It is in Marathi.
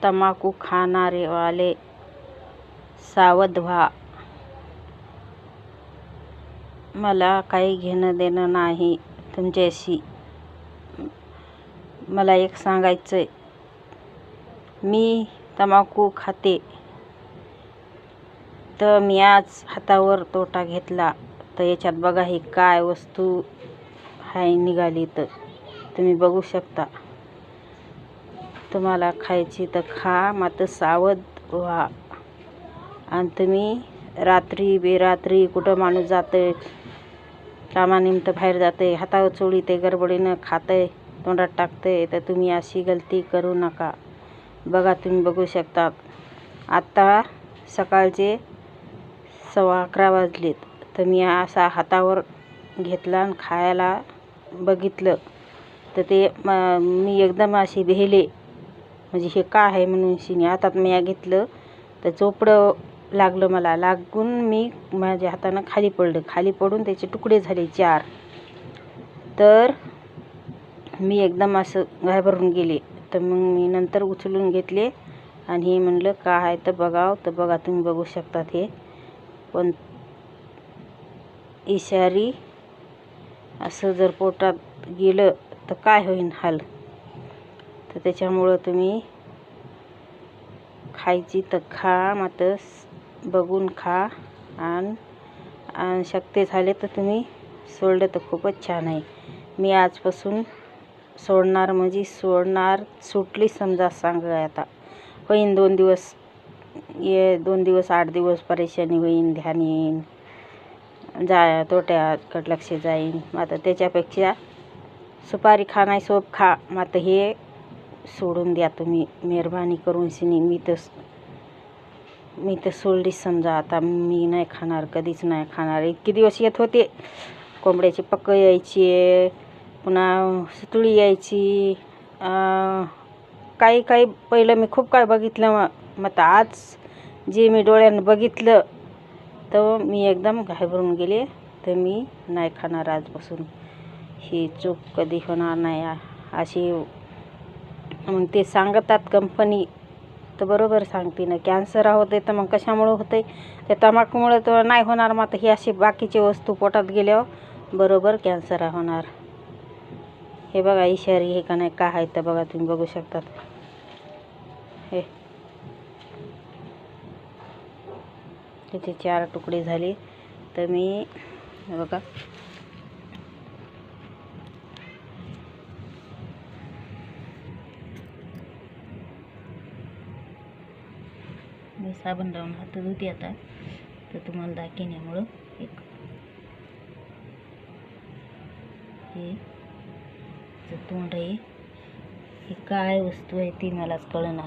तंबाखू खाणारेवाले सावध व्हा. मला काही घेणं देणं नाही तुमच्याशी. मला एक सांगायचंय, मी तंबाखू खाते, तर मी आज हातावर तोटा घेतला. तर याच्यात बघा ही काय वस्तू हाय निघाली, तर तुम्ही बघू शकता. तुम्हाला खायची तर खा, मात्र सावध व्हा. आणि तुम्ही रात्री बेरात्री कुठं माणूस जातंय, कामानिमित्त बाहेर जाते, हातावर चोळी ते गडबडीनं खातंय, तोंडात टाकतंय, तर तुम्ही अशी गलती करू नका. बघा तुम्ही बघू शकता. आत्ता सकाळचे 11:15 वाजलेत, तर मी असा हातावर घेतला आणि खायला बघितलं, तर ते मी एकदम अशी भेले, म्हणजे हे काय आहे म्हणून शिनी हातात मी घेतलं, तर चोपडं लागलं. मला लागून मी माझ्या हातानं खाली पडलं. खाली पडून त्याचे तुकडे झाले 4. तर मी एकदम असं घाबरून गेले. तर मग मी नंतर उचलून घेतले आणि हे म्हणलं काय आहे तर बघावं. तर बघा तुम्ही बघू शकता. हे पण इशारी असं जर पोटात गेलं तर काय होईन हाल. तर त्याच्यामुळं तुम्ही खायची तर खा, मात्र बघून खा. आणि शक्य झाले तर तुम्ही सोडलं तर खूपच छान आहे. मी आजपासून सोडणार म्हणजे सोडणार, सुटली समजा. सांगा आता होईन 2 दिवस, 2 दिवस 8 दिवस परेशानी होईन, ध्यान येईन, तोट्याकडे लक्ष जाईन. मात्र त्याच्यापेक्षा सुपारी खा नाही सोप खा, मात्र हे सोडून द्या तुम्ही मेहरबानी करून शिनी. मी तर सोडली समजा. आता मी नाही खाणार, कधीच नाही खाणार. इतके दिवस येत होते, कोंबड्याची पक्क यायची, पुन्हा सुतळी यायची, काही पहिलं मी खूप काय बघितलं. मग आज जे मी डोळ्यानं बघितलं, तर मी एकदम घाबरून गेले. तर मी नाही खाणार आजपासून. ही चूक कधी होणार नाही अशी. मग ते सांगतात कंपनी, तर बरोबर सांगते ना. कॅन्सर होते तर मग कशामुळं होते? ते तंबाखूमुळे तर नाही होणार, मात्र ही अशी बाकीची वस्तू पोटात गेल्यावर बरोबर कॅन्सर होणार. हे बघा इशारी हे का नाही काय आहे तर बघा तुम्ही बघू शकतात. हे त्याचे 4 तुकडे झाले. तर मी बघा मी साबण लावून हात धुते आता, तर तुम्हाला दाखवण्यामुळं हे तोंड आहे. ही काय वस्तू आहे ती मलाच कळना.